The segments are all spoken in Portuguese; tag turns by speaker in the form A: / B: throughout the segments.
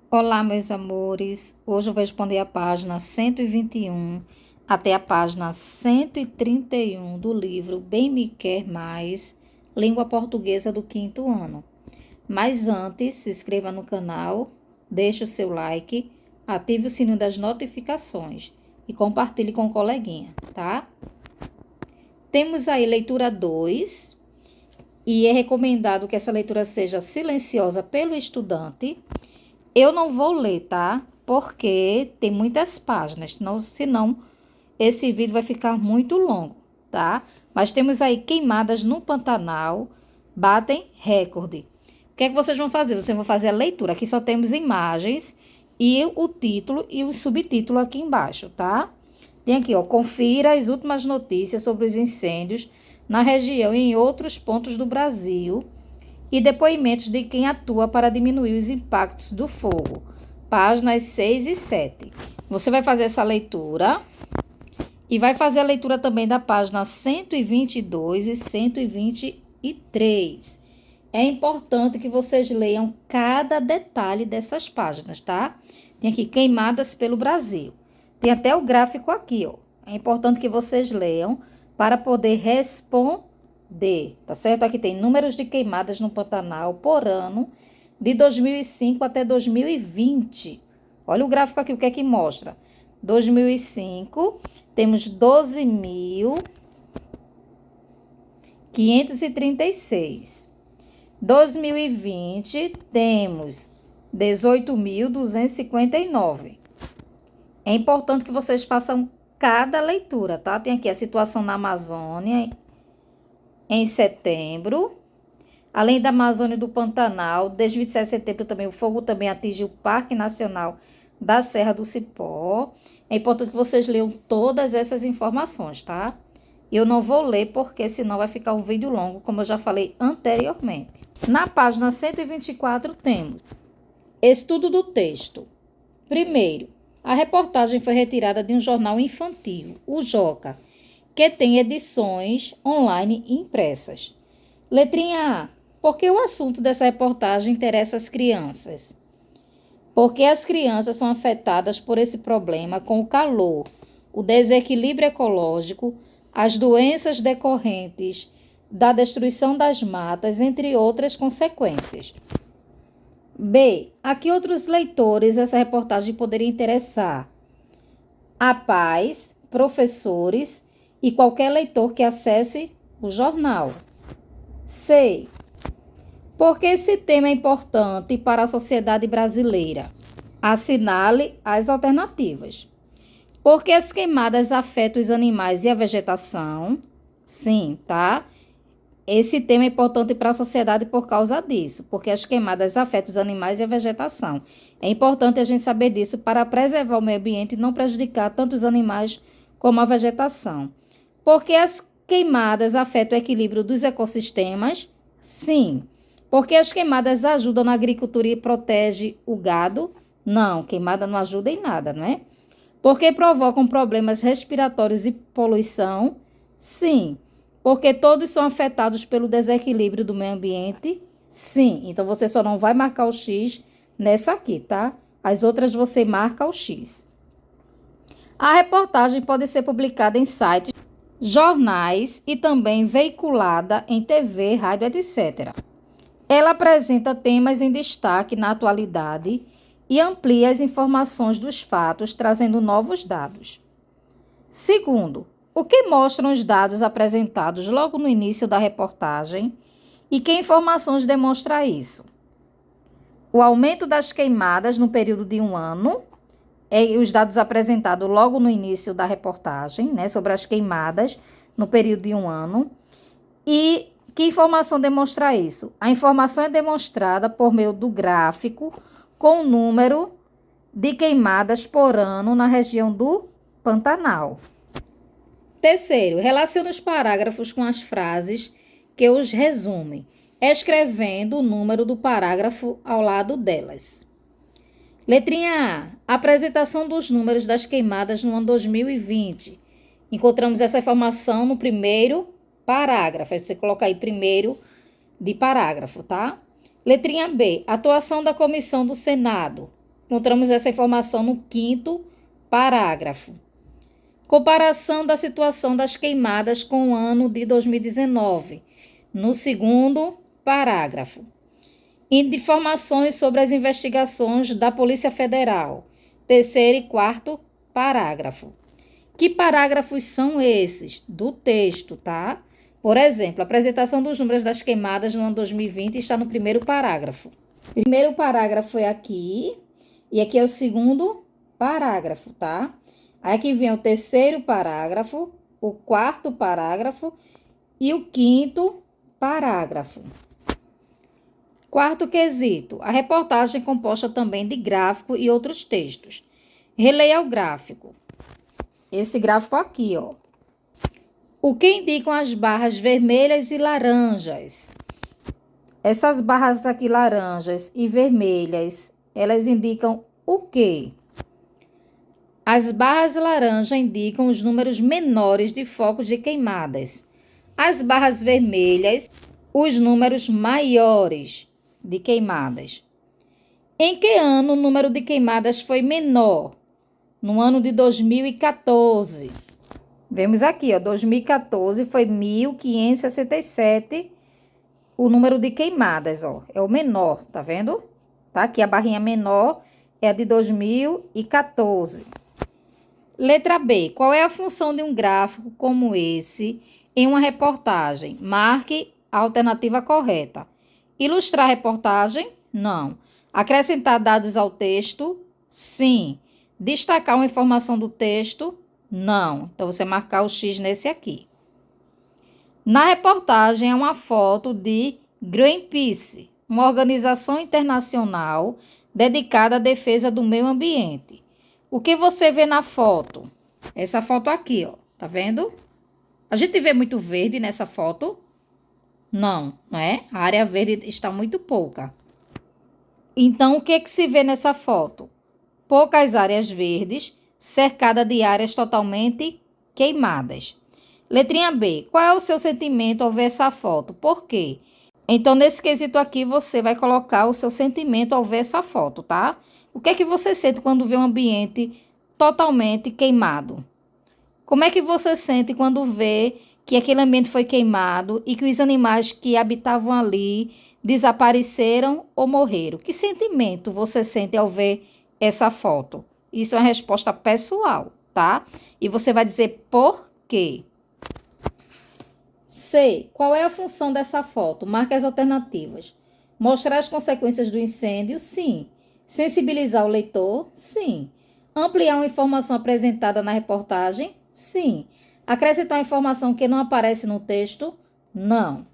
A: Olá, meus amores. Hoje eu vou responder a página 121 até a página 131 do livro Bem Me Quer Mais, Língua Portuguesa do quinto ano. Mas antes, se inscreva no canal, deixe o seu like, ative o sininho das notificações e compartilhe com o coleguinha, tá? Temos aí leitura 2 e é recomendado que essa leitura seja silenciosa pelo estudante. Eu não vou ler, tá? Porque tem muitas páginas, senão esse vídeo vai ficar muito longo, tá? Mas temos aí queimadas no Pantanal, batem recorde. O que é que vocês vão fazer? Vocês vão fazer a leitura. Aqui só temos imagens e o título e o subtítulo aqui embaixo, tá? Tem aqui, ó, confira as últimas notícias sobre os incêndios na região e em outros pontos do Brasil e depoimentos de quem atua para diminuir os impactos do fogo. Páginas 6 e 7. Você vai fazer essa leitura e vai fazer a leitura também da página 122 e 123. É importante que vocês leiam cada detalhe dessas páginas, tá? Tem aqui queimadas pelo Brasil. Tem até o gráfico aqui, ó. É importante que vocês leiam para poder responder, tá certo? Aqui tem números de queimadas no Pantanal por ano de 2005 até 2020. Olha o gráfico aqui, o que é que mostra? 2005, temos 12.536. 2020, temos 18.259. É importante que vocês façam cada leitura, tá? Tem aqui a situação na Amazônia em setembro. Além da Amazônia e do Pantanal, desde 27 de setembro também o fogo também atinge o Parque Nacional da Serra do Cipó. É importante que vocês leiam todas essas informações, tá? Eu não vou ler porque senão vai ficar um vídeo longo, como eu já falei anteriormente. Na página 124 temos estudo do texto. Primeiro, a reportagem foi retirada de um jornal infantil, o Joca, que tem edições online impressas. Letrinha A. Por que o assunto dessa reportagem interessa as crianças? Porque as crianças são afetadas por esse problema com o calor, o desequilíbrio ecológico, as doenças decorrentes da destruição das matas, entre outras consequências. B. A que outros leitores essa reportagem poderia interessar? A pais, professores e qualquer leitor que acesse o jornal. C. Por que esse tema é importante para a sociedade brasileira? Assinale as alternativas. Porque as queimadas afetam os animais e a vegetação? Sim, tá? Esse tema é importante para a sociedade por causa disso, porque as queimadas afetam os animais e a vegetação. É importante a gente saber disso para preservar o meio ambiente e não prejudicar tanto os animais como a vegetação. Porque as queimadas afetam o equilíbrio dos ecossistemas? Sim. Porque as queimadas ajudam na agricultura e protegem o gado? Não, queimada não ajuda em nada, não é? Porque provocam problemas respiratórios e poluição? Sim. Porque todos são afetados pelo desequilíbrio do meio ambiente? Sim. Então, você só não vai marcar o X nessa aqui, tá? As outras você marca o X. A reportagem pode ser publicada em sites, jornais e também veiculada em TV, rádio, etc. Ela apresenta temas em destaque na atualidade e amplia as informações dos fatos, trazendo novos dados. Segundo, o que mostram os dados apresentados logo no início da reportagem e que informações demonstram isso? O aumento das queimadas no período de um ano, os dados apresentados logo no início da reportagem, né, sobre as queimadas no período de um ano. E que informação demonstra isso? A informação é demonstrada por meio do gráfico com o número de queimadas por ano na região do Pantanal. Terceiro, relacione os parágrafos com as frases que os resumem, escrevendo o número do parágrafo ao lado delas. Letrinha A. Apresentação dos números das queimadas no ano 2020. Encontramos essa informação no primeiro parágrafo. Aí você coloca aí primeiro de parágrafo, tá? Letrinha B. Atuação da comissão do Senado. Encontramos essa informação no 5º parágrafo. Comparação da situação das queimadas com o ano de 2019, no 2º parágrafo. Informações sobre as investigações da Polícia Federal, 3º e 4º parágrafo. Que parágrafos são esses? Do texto, tá? Por exemplo, a apresentação dos números das queimadas no ano 2020 está no 1º parágrafo. O 1º parágrafo é aqui, e aqui é o 2º parágrafo, tá? Aqui vem o 3º parágrafo, o 4º parágrafo e o 5º parágrafo. Quarto quesito, a reportagem é composta também de gráfico e outros textos. Releia o gráfico. Esse gráfico aqui, ó. O que indicam as barras vermelhas e laranjas? Essas barras aqui laranjas e vermelhas, elas indicam o quê? As barras laranja indicam os números menores de focos de queimadas. As barras vermelhas, os números maiores de queimadas. Em que ano o número de queimadas foi menor? No ano de 2014. Vemos aqui, ó, 2014 foi 1.567 o número de queimadas, ó, é o menor, tá vendo? Tá aqui a barrinha menor é a de 2014. Letra B. Qual é a função de um gráfico como esse em uma reportagem? Marque a alternativa correta. Ilustrar a reportagem? Não. Acrescentar dados ao texto? Sim. Destacar uma informação do texto? Não. Então, você marcar o X nesse aqui. Na reportagem é uma foto de Greenpeace, uma organização internacional dedicada à defesa do meio ambiente. O que você vê na foto? Essa foto aqui, ó. Tá vendo? A gente vê muito verde nessa foto? Não, não é? A área verde está muito pouca. Então, o que se vê nessa foto? Poucas áreas verdes, cercada de áreas totalmente queimadas. Letrinha B. Qual é o seu sentimento ao ver essa foto? Por quê? Então, nesse quesito aqui, você vai colocar o seu sentimento ao ver essa foto, tá? O que é que você sente quando vê um ambiente totalmente queimado? Como é que você sente quando vê que aquele ambiente foi queimado e que os animais que habitavam ali desapareceram ou morreram? Que sentimento você sente ao ver essa foto? Isso é uma resposta pessoal, tá? E você vai dizer por quê. C. Qual é a função dessa foto? Marque as alternativas. Mostrar as consequências do incêndio? Sim. Sensibilizar o leitor? Sim. Ampliar uma informação apresentada na reportagem? Sim. Acrescentar uma informação que não aparece no texto? Não.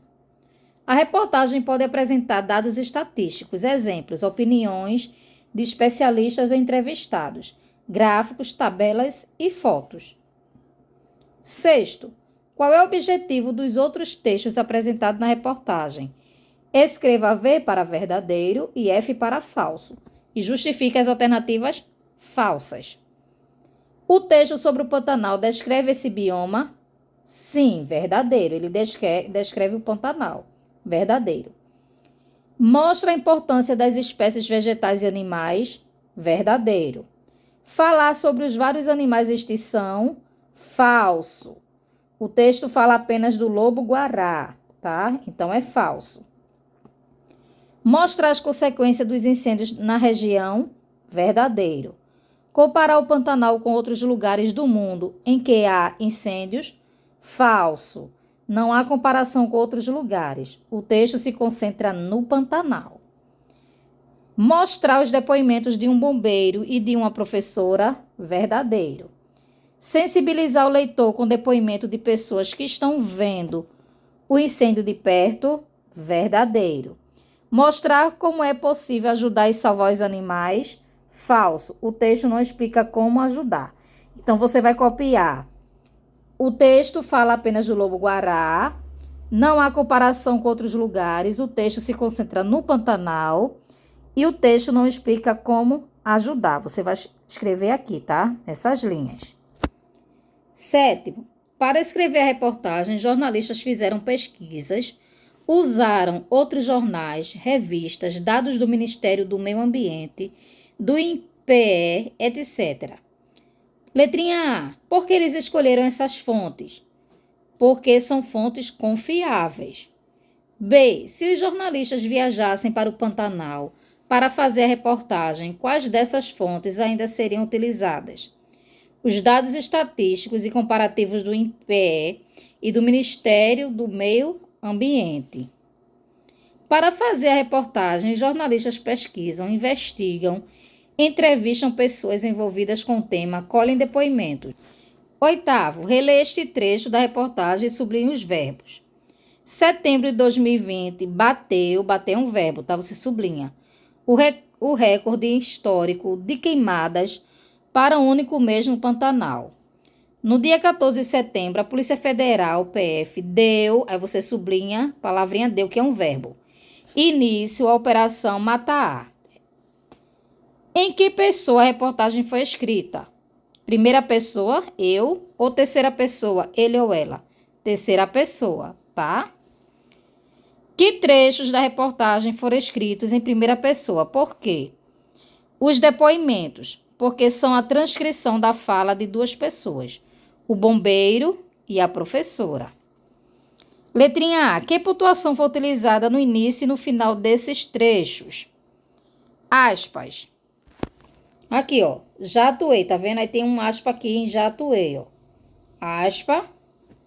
A: A reportagem pode apresentar dados estatísticos, exemplos, opiniões de especialistas ou entrevistados, gráficos, tabelas e fotos. Sexto, qual é o objetivo dos outros textos apresentados na reportagem? Escreva V para verdadeiro e F para falso e justifique as alternativas falsas. O texto sobre o Pantanal descreve esse bioma? Sim, verdadeiro. Ele descreve o Pantanal. Verdadeiro. Mostra a importância das espécies vegetais e animais? Verdadeiro. Falar sobre os vários animais em extinção? Falso. O texto fala apenas do lobo-guará, tá? Então, é falso. Mostrar as consequências dos incêndios na região? Verdadeiro. Comparar o Pantanal com outros lugares do mundo em que há incêndios? Falso. Não há comparação com outros lugares. O texto se concentra no Pantanal. Mostrar os depoimentos de um bombeiro e de uma professora? Verdadeiro. Sensibilizar o leitor com depoimento de pessoas que estão vendo o incêndio de perto? Verdadeiro. Mostrar como é possível ajudar e salvar os animais? Falso. O texto não explica como ajudar. Então, você vai copiar. O texto fala apenas do lobo-guará. Não há comparação com outros lugares. O texto se concentra no Pantanal. E o texto não explica como ajudar. Você vai escrever aqui, tá? Nessas linhas. Sétimo. Para escrever a reportagem, jornalistas fizeram pesquisas, usaram outros jornais, revistas, dados do Ministério do Meio Ambiente, do INPE, etc. Letrinha A. Por que eles escolheram essas fontes? Porque são fontes confiáveis. B. Se os jornalistas viajassem para o Pantanal para fazer a reportagem, quais dessas fontes ainda seriam utilizadas? Os dados estatísticos e comparativos do INPE e do Ministério do Meio Ambiente. Para fazer a reportagem, os jornalistas pesquisam, investigam, entrevistam pessoas envolvidas com o tema, colhem depoimentos. 8º, relê este trecho da reportagem e sublinhe os verbos. Setembro de 2020, bateu é um verbo, tá? Você sublinha. O recorde histórico de queimadas para um único mês no Pantanal. No dia 14 de setembro, a Polícia Federal, PF, deu, aí você sublinha, palavrinha deu, que é um verbo. Início à Operação Mata-A. Em que pessoa a reportagem foi escrita? Primeira pessoa, eu, ou terceira pessoa, ele ou ela? Terceira pessoa, tá? Que trechos da reportagem foram escritos em primeira pessoa? Por quê? Os depoimentos, porque são a transcrição da fala de duas pessoas, o bombeiro e a professora. Letrinha A. Que pontuação foi utilizada no início e no final desses trechos? Aspas. Aqui, ó. Já atuei, tá vendo? Aí tem um aspa aqui em já atuei, ó. Aspa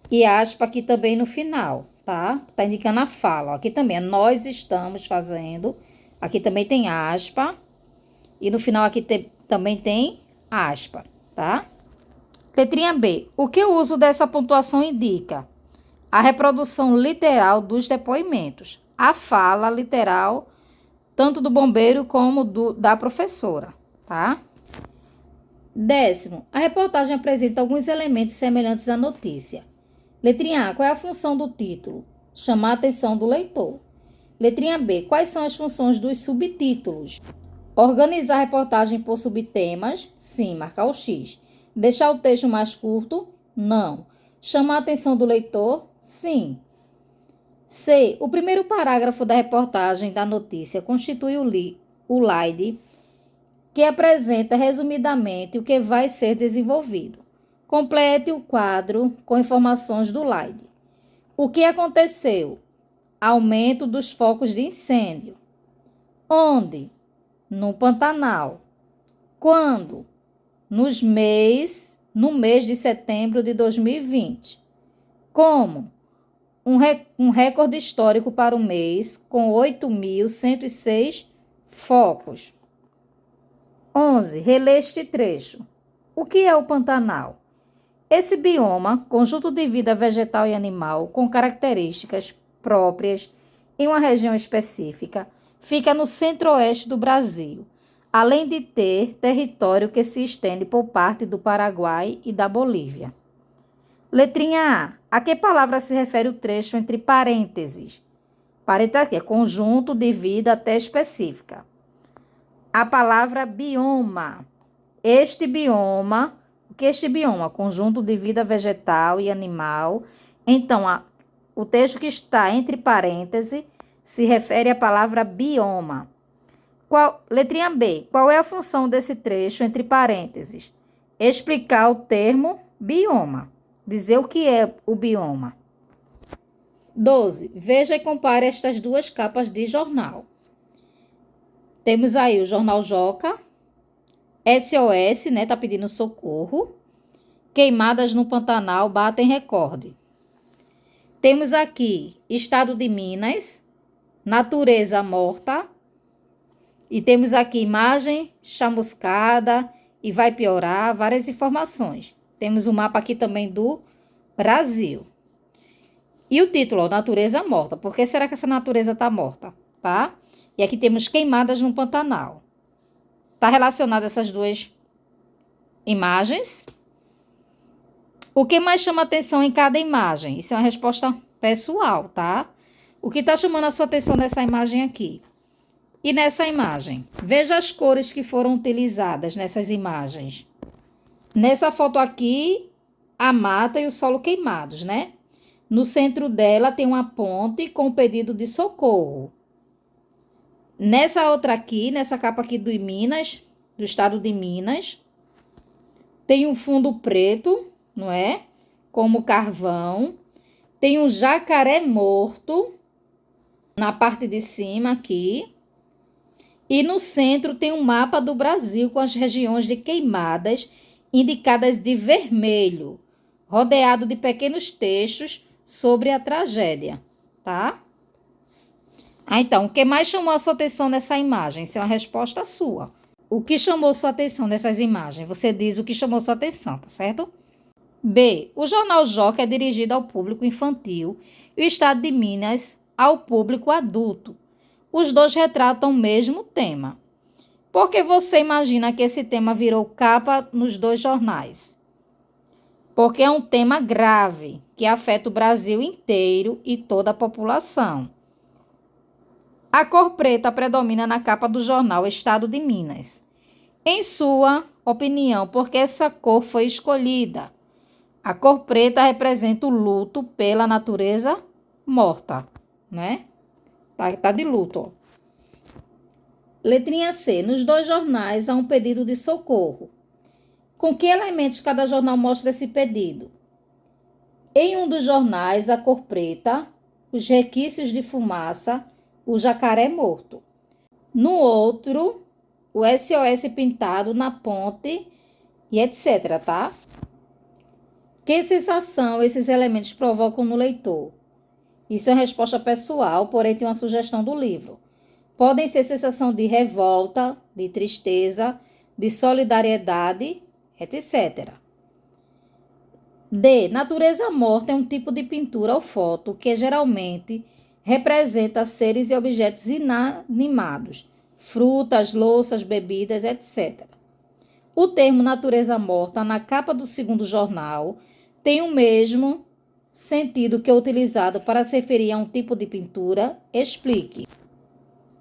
A: e aspa aqui também no final, tá? Tá indicando a fala, ó. Aqui também, nós estamos fazendo. Aqui também tem aspa. E no final aqui também tem aspa, tá? Letrinha B. O que o uso dessa pontuação indica? A reprodução literal dos depoimentos. A fala literal, tanto do bombeiro como da professora, tá? 10º. A reportagem apresenta alguns elementos semelhantes à notícia. Letrinha A. Qual é a função do título? Chamar a atenção do leitor. Letrinha B. Quais são as funções dos subtítulos? Organizar a reportagem por subtemas? Sim, marcar o X. Deixar o texto mais curto? Não. Chamar a atenção do leitor? Sim. C. O primeiro parágrafo da reportagem da notícia constitui o slide que apresenta resumidamente o que vai ser desenvolvido. Complete o quadro com informações do slide. O que aconteceu? Aumento dos focos de incêndio. Onde? No Pantanal. Quando? No mês de setembro de 2020. Como? Um recorde histórico para o mês, com 8.106 focos. 11. Relê este trecho. O que é o Pantanal? Esse bioma, conjunto de vida vegetal e animal, com características próprias em uma região específica, fica no centro-oeste do Brasil, além de ter território que se estende por parte do Paraguai e da Bolívia. Letrinha A. A que palavra se refere o trecho entre parênteses? Parênteses aqui é conjunto de vida até específica. A palavra bioma. Este bioma, o que é este bioma? Conjunto de vida vegetal e animal. Então, o texto que está entre parênteses se refere à palavra bioma. Letrinha B. Qual é a função desse trecho entre parênteses? Explicar o termo bioma. Dizer o que é o bioma. 12. Veja e compare estas duas capas de jornal. Temos aí o Jornal Joca, SOS, né? Tá pedindo socorro. Queimadas no Pantanal batem recorde. Temos aqui Estado de Minas, natureza morta. E temos aqui imagem chamuscada e vai piorar, várias informações. Temos o mapa aqui também do Brasil. E o título, ó, natureza morta. Por que será que essa natureza está morta? Tá? E aqui temos queimadas no Pantanal. Está relacionado essas duas imagens? O que mais chama atenção em cada imagem? Isso é uma resposta pessoal, tá? O que está chamando a sua atenção nessa imagem aqui? E nessa imagem? Veja as cores que foram utilizadas nessas imagens. Nessa foto aqui, a mata e o solo queimados, né? No centro dela tem uma ponte com pedido de socorro. Nessa outra aqui, nessa capa aqui do Minas, do estado de Minas. Tem um fundo preto, não é? Como carvão. Tem um jacaré morto na parte de cima aqui. E no centro tem um mapa do Brasil com as regiões de queimadas indicadas de vermelho, rodeado de pequenos textos sobre a tragédia, tá? Então, o que mais chamou a sua atenção nessa imagem? Isso é uma resposta sua. O que chamou sua atenção nessas imagens? Você diz o que chamou sua atenção, tá certo? B. O jornal Joca é dirigido ao público infantil e o estado de Minas ao público adulto. Os dois retratam o mesmo tema. Por que você imagina que esse tema virou capa nos dois jornais? Porque é um tema grave que afeta o Brasil inteiro e toda a população. A cor preta predomina na capa do jornal Estado de Minas. Em sua opinião, por que essa cor foi escolhida? A cor preta representa o luto pela natureza morta, né? Tá de luto, ó. Letrinha C. Nos dois jornais há um pedido de socorro. Com que elementos cada jornal mostra esse pedido? Em um dos jornais, a cor preta, os requisitos de fumaça, o jacaré morto. No outro, o SOS pintado na ponte e etc, tá? Que sensação esses elementos provocam no leitor? Isso é uma resposta pessoal, porém tem uma sugestão do livro. Podem ser sensação de revolta, de tristeza, de solidariedade, etc. D. Natureza morta é um tipo de pintura ou foto que geralmente representa seres e objetos inanimados, frutas, louças, bebidas, etc. O termo natureza morta na capa do segundo jornal tem o mesmo sentido que é utilizado para se referir a um tipo de pintura. Explique.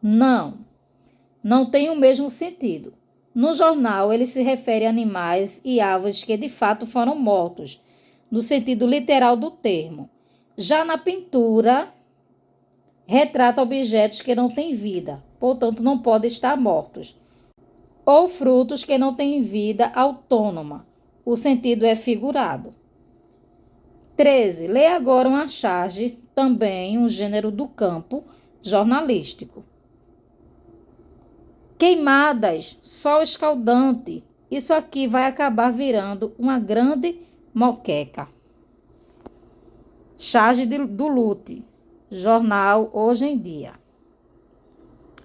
A: Não tem o mesmo sentido. No jornal, ele se refere a animais e árvores que de fato foram mortos, no sentido literal do termo. Já na pintura, retrata objetos que não têm vida, portanto não podem estar mortos, ou frutos que não têm vida autônoma. O sentido é figurado. 13. Lê agora uma charge, também um gênero do campo jornalístico. Queimadas, sol escaldante. Isso aqui vai acabar virando uma grande moqueca. Charge do Lute, jornal Hoje em Dia.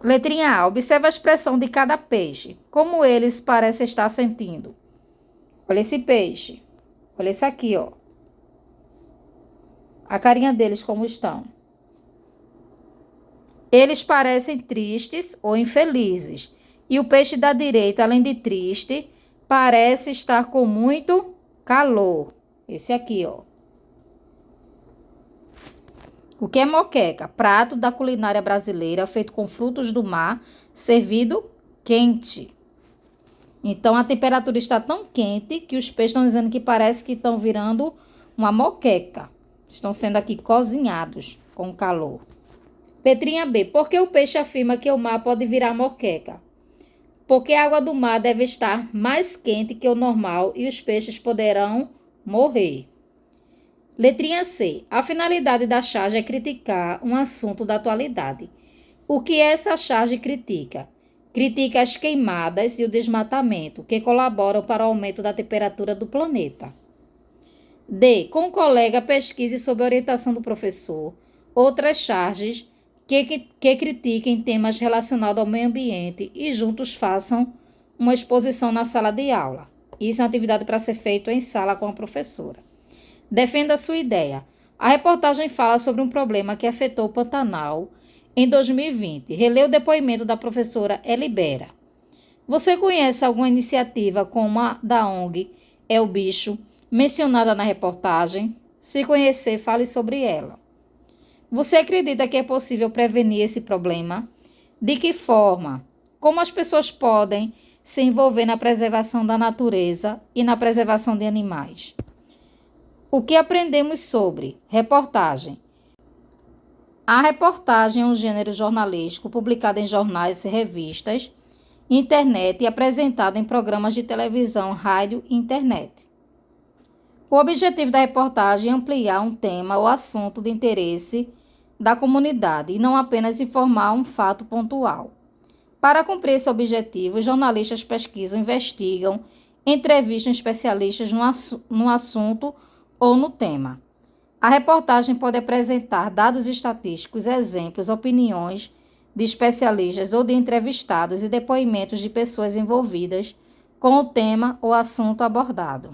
A: Letrinha A. Observa a expressão de cada peixe. Como eles parecem estar sentindo. Olha esse peixe. Olha esse aqui, ó. A carinha deles como estão. Eles parecem tristes ou infelizes. E o peixe da direita, além de triste, parece estar com muito calor. Esse aqui, ó. O que é moqueca? Prato da culinária brasileira feito com frutos do mar, servido quente. Então, a temperatura está tão quente que os peixes estão dizendo que parece que estão virando uma moqueca. Estão sendo aqui cozinhados com calor. Letrinha B. Por que o peixe afirma que o mar pode virar moqueca? Porque a água do mar deve estar mais quente que o normal e os peixes poderão morrer. Letrinha C. A finalidade da charge é criticar um assunto da atualidade. O que essa charge critica? Critica as queimadas e o desmatamento, que colaboram para o aumento da temperatura do planeta. D. Com o colega, pesquise sob a orientação do professor outras charges que critiquem temas relacionados ao meio ambiente e juntos façam uma exposição na sala de aula. Isso é uma atividade para ser feita em sala com a professora. Defenda a sua ideia. A reportagem fala sobre um problema que afetou o Pantanal em 2020. Relê o depoimento da professora Elibera. Você conhece alguma iniciativa como a da ONG É o Bicho, mencionada na reportagem? Se conhecer, fale sobre ela. Você acredita que é possível prevenir esse problema? De que forma? Como as pessoas podem se envolver na preservação da natureza e na preservação de animais? O que aprendemos sobre reportagem? A reportagem é um gênero jornalístico publicado em jornais e revistas internet e apresentado em programas de televisão, rádio e internet. O objetivo da reportagem é ampliar um tema ou assunto de interesse da comunidade e não apenas informar um fato pontual. Para cumprir esse objetivo, os jornalistas pesquisam, investigam, entrevistam especialistas no assunto ou no tema. A reportagem pode apresentar dados estatísticos, exemplos, opiniões de especialistas ou de entrevistados e depoimentos de pessoas envolvidas com o tema ou assunto abordado.